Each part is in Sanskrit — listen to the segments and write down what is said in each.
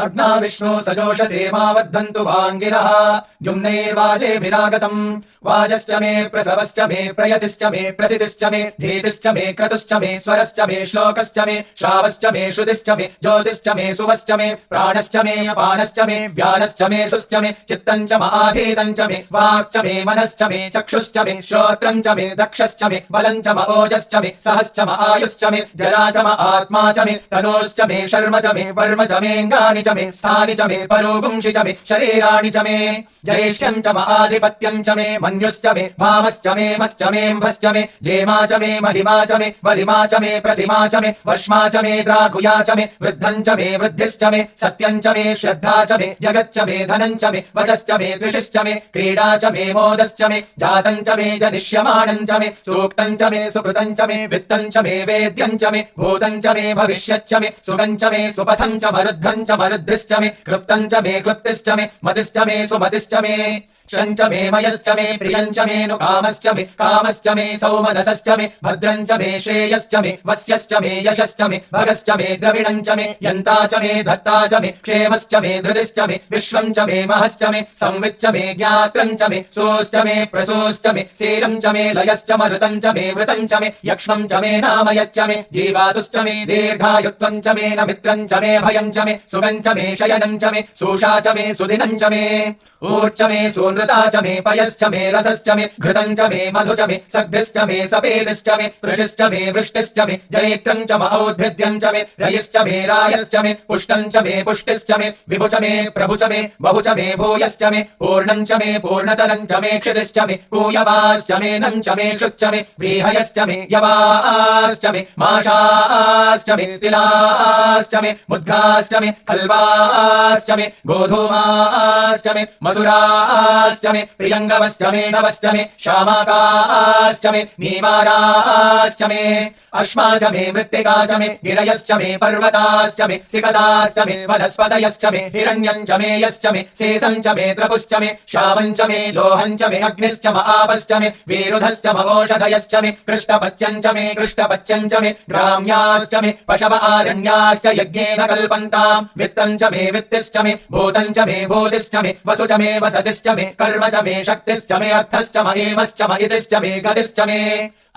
अग्ना विष्णु सजोषसे मा वर्धन्तु वाङ्गिरः द्युम्नैर्वाजेभिरागतम् वाजश्च मे प्रसवश्च मे प्रयतिश्च मे प्रसिद्धिश्च मे धीतिश्च मे क्रतुश्च मे स्वरश्च मे श्लोकश्च मे श्रावश्च मे श्रुतिश्च मे ज्योतिश्च मे सुवश्च मे प्राणश्च मे अपानश्च मे व्यानश्च मे सुश्च मे चित्तञ्च महाधीतञ्च मे वाक्च मे मनश्च मे चक्षुश्च मे श्रोत्रञ्च मे दक्षश्च मे बलञ्च म ओजश्च मे सहश्च म आयुश्च मे जरा च म आत्मा च मे तनोश्च मे शर्म च मे वर्म च मेऽङ्गानि च मे स्थानि च मे परोगुंषि च मे शरीराणि च मे जयिष्यं च म आधिपत्यं च मे मन्युश्च मे भामश्च मे मश्च मेऽम्भश्च मे जेमा च मे महिमा च मे वरिमा च मे प्रतिमा च मे वर्ष्मा च मे द्राघुया च मे वृद्धं च मे वृद्धिश्च मे सत्यं च मे श्रद्धा च मे जगच्च मे धनं च मे वशश्च मे द्विषश्च मे क्रीडा च मे मोदश्च मे जातं च मे जनिष्यमाणं च मे सूक्तं च मे सुकृतं च मे वित्तं च मे वेद्यं च मे भूतं च मे भविष्यच्च मे सुगं च मे सुपथं च मरुद्धं च मरुद्धिश्च मे क्लृप्तं च मे क्लृप्तिश्च मे मतिश्च मे सुमतिश्च मे शञ्च मे मयश्च मे प्रियञ्च मे नु कामश्च मे सौमनसश्च मे भद्रञ्च मे श्रेयश्च मे वस्यश्च मे यशश्च मे भगश्च मे द्रविणञ्च मे यन्ता च मे धत्ता च मे क्षेमश्च मे धृतिश्च मे विश्वं च मे महश्च मे संविच्च मे ज्ञात्रञ्च मे सोश्च मे प्रसोश्च मे सीरं च मे लयश्च मरुतं च मे वृतं च मे यक्ष्मं च मे नामयच्च मे जीवातुश्च मे दीर्घायुत्वं च मे नमित्रं च मे भयं च मे सुगं च मे शयनं च मे सूषा च मे सुदिनं च मे ऊर्च मे सूनृता च मे पयश्च मे रसश्च मे घृतं च मे मधु च मे सग्धिश्च मे सपेदिश्च मे कृषिश्च मे वृष्टिश्च मे जैत्रं च म औद्भिद्यं च मे रयिश्च मे रायश्च मे पुष्टं च मे पुष्टिश्च मे विभु च मे प्रभु च मे बहु च मे भूयश्च मे पूर्णं च मे पूर्णतरं च मे क्षितिश्च मे कूयवाश्च मे नं च मे क्षुच्च मे व्रीहयश्च मे यवाश्च मे माषाश्च मे तिलाश्च मे मुद्गाश्च मे खल्वाश्च मे गोधूमाश्च मे मसुराश्च मे प्रियङ्गवश्च मे नवश्च मे श्यामाकाश्च मे नीवाराश्च मे अश्मा च मे मृत्तिका च मे गिरयश्च मे पर्वताश्च मे सिकदाश्च मे वनस्पतयश्च मे हिरण्यं च मे यश्च मे शेषं च मे त्रपुश्च मे श्यामं च मे लोहं च मे अग्निश्च म आपश्च मे वीरुधश्च म ओषधयश्च मे कृष्णपत्यं च मे ग्राम्याश्च मे पशव आरण्याश्च यज्ञेन कल्पन्ताम् वित्तं च मे वित्तिश्च मे भूतं च मे भूतिश्च मे वसु च मे वसतिश्च मे कर्म च मे शक्तिश्च मे अर्थश्च म हेमश्च म इतिश्च मे गतिश्च मे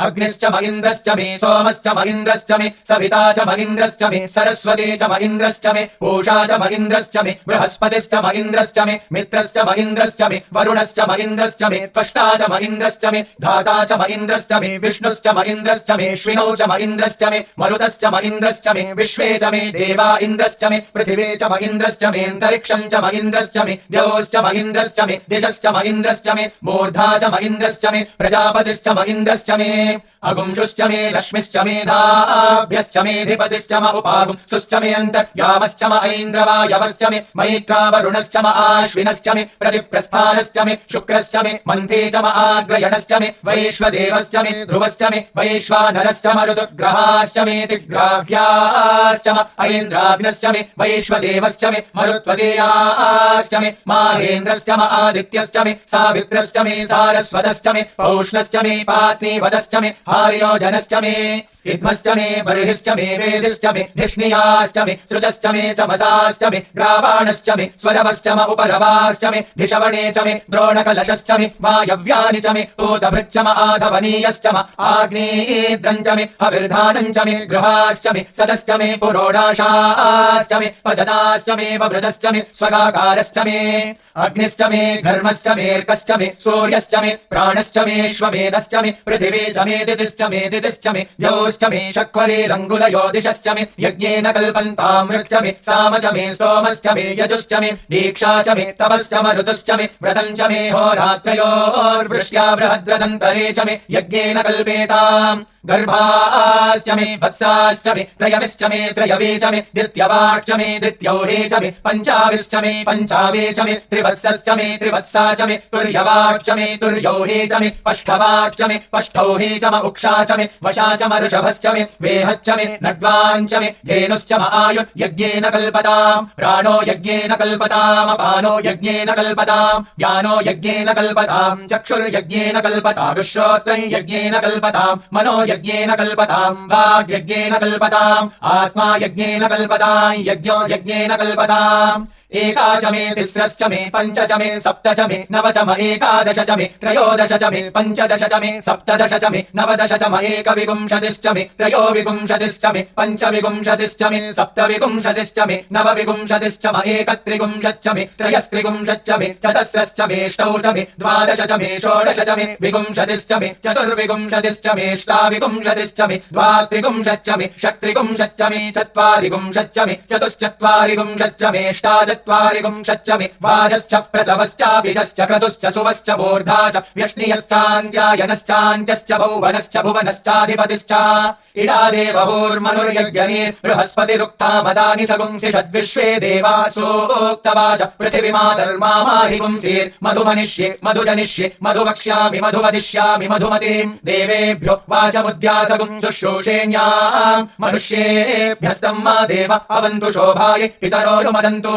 अग्निश्च म इन्द्रश्च मे सोमश्च म इन्द्रश्च मे सविता च म इन्द्रश्च मे सरस्वती च म इन्द्रश्च मे पूषा च म इन्द्रश्च मे बृहस्पतिश्च म इन्द्रश्च मे मित्रश्च म इन्द्रश्च मे वरुणश्च म इन्द्रश्च मे त्वष्टा च म इन्द्रश्च मे धाता च म इन्द्रश्च मे विष्णुश्च म इन्द्रश्च मे श्विनौ च म इन्द्रश्च मे मरुतश्च म इन्द्रश्च मे विश्वे च मे देवा इन्द्रश्च मे पृथिवी च म इन्द्रश्च मे अन्तरिक्षं च म इन्द्रश्च मे द्यौश्च म इन्द्रश्च मे दिशश्च म इन्द्रश्च मे मूर्धा च म इन्द्रश्च मे प्रजापतिश्च म इन्द्रश्च मे अगुंशुश्च मे लक्ष्मिश्च मे धाभ्यश्च मेऽधिपतिश्च म उपागुंसुश्च मे अन्तर्यामश्च म ऐन्द्रवायवश्च मे मैत्रा वरुणश्च म आश्विनश्च मे प्रतिप्रस्थानश्च मे शुक्रश्च मे मन्थे च म आग्रयणश्च मे वैश्वदेवश्च मे ध्रुवश्च मे वैश्वानरश्च म ऋतुग्रहाश्च मे दिग्राह्याश्च म ऐन्द्राग्नश्च मे वैश्वदेवश्च मे मरुत्वदेयाश्च मे माहेन्द्रश्च म आदित्यश्च मे सावित्रश्च मे सारस्वतश्च मे पौष्णश्च मे पात्नीवदश्च मे हार्योजनश्च मे इद्मश्च मे बर्हिश्च मे वेदिश्च मे धिष्णियाश्च मे सृजश्च मे चमसाश्च मे ग्रावाणश्च मे स्वरवश्च म उपरवाश्च मे धिषवणे च मे द्रोणकलशश्च मे वायव्यानि च मे पूतभृच्च म आधवनीयश्च म आग्नेयेन्द्रं च मे हविर्धानं च मे गृहाश्च मे सदश्च मे पुरोडाशाश्च मे पचनाश्च मे ववृतश्च मे स्वगाकारश्च मे अग्निश्च मे घर्मश्च मेऽर्कश्च मे सूर्यश्च मे प्राणश्च मेऽश्वमेधश्च मे पृथिवी च मे दितिश्च मे द्यौश्च मे शक्वरेरङ्गुलयो दिशश्च मे यज्ञेन कल्पन्तामृच्च मे साम च मे स्तोमश्च मे यजुश्च मे दीक्षा च मे तपश्च म ऋतुश्च मे व्रतं च मे होरात्रयोर्वृष्ट्या बृहद्रदन्तरे च मे यज्ञेन कल्पेताम् गर्भाश्च मे वत्साश्च मे त्रयविश्च मे त्रयवे च मे द्वित्यवाक्ष मे द्वित्यौहे च मे पञ्चाविश्च मे पञ्चावे च मे त्रिवत्सश्च मे त्रिवत्सा च मे तुर्यवाक्ष मे तुर्यौहे च मे पष्ठवाक्ष मे पष्ठौहे च म उक्षा च मे वशा च म ऋषभश्च मे वेहच्च मे नड्वाञ्च मे धेनुश्च म आयुर्यज्ञेन कल्पताम् प्राणो यज्ञेन कल्पताम् अपानो यज्ञेन कल्पताम् ज्ञानो यज्ञेन कल्पताम् चक्षुर्यज्ञेन कल्पताम् श्रोत्रं यज्ञेन कल्पताम् मनो यज्ञेन कल्पताम् वाग्यज्ञेन कल्पताम् आत्मा यज्ञेन कल्पताम् यज्ञो यज्ञेन कल्पताम् एकाच मे तिस्रश्च मे पञ्च च मे सप्त च मे नव च म एकादश च मे त्रयोदश च मे पञ्चदश च मे सप्तदश च मे नवदश च म एकविंशतिश्च मे त्रयोविंशतिश्च मे पञ्चविंशतिश्च मे सप्तविंशतिश्च मे नवविंशतिश्च म एकत्रिंशच्च मे त्रयस्त्रिंशच्च मे चतस्रश्च मेष्टौ च मे द्वादश च मे षोडश च मे विंशतिश्च मे चतुर्विंशतिश्च मेष्टाविंशतिश्च मे द्वात्रिंशच्च मे षट्त्रिंशच्च मे चत्वारिंशच्च मे चतुश्चत्वारिंशच्च मेष्टाचत्वारिंशच्च मे वाजश्च प्रसवश्च बीजश्च क्रतुश्च सुवश्च मूर्धा च व्यष्णियश्चान्द्यायनश्चान्त्यश्च भुवनश्च भुवनश्चाधिपतिश्च इडादेवहोर्मनुर्यज्ञनीर् बृहस्पतिरुक्तामदानि सगुंसि षद्विश्वे देवासोक्तवाच पृथिवीमाधर्मामाहि गुंसीर् मधुमनिष्ये मधुजनिष्ये मधुवक्ष्यामि मधुवदिष्यामि मधुमतीम् देवेभ्यो वाचमुद्यासगुं शुश्रूषेण्याम् मनुष्येभ्यस्तम् मा देव अवन्तु शोभायै पितरो मदन्तु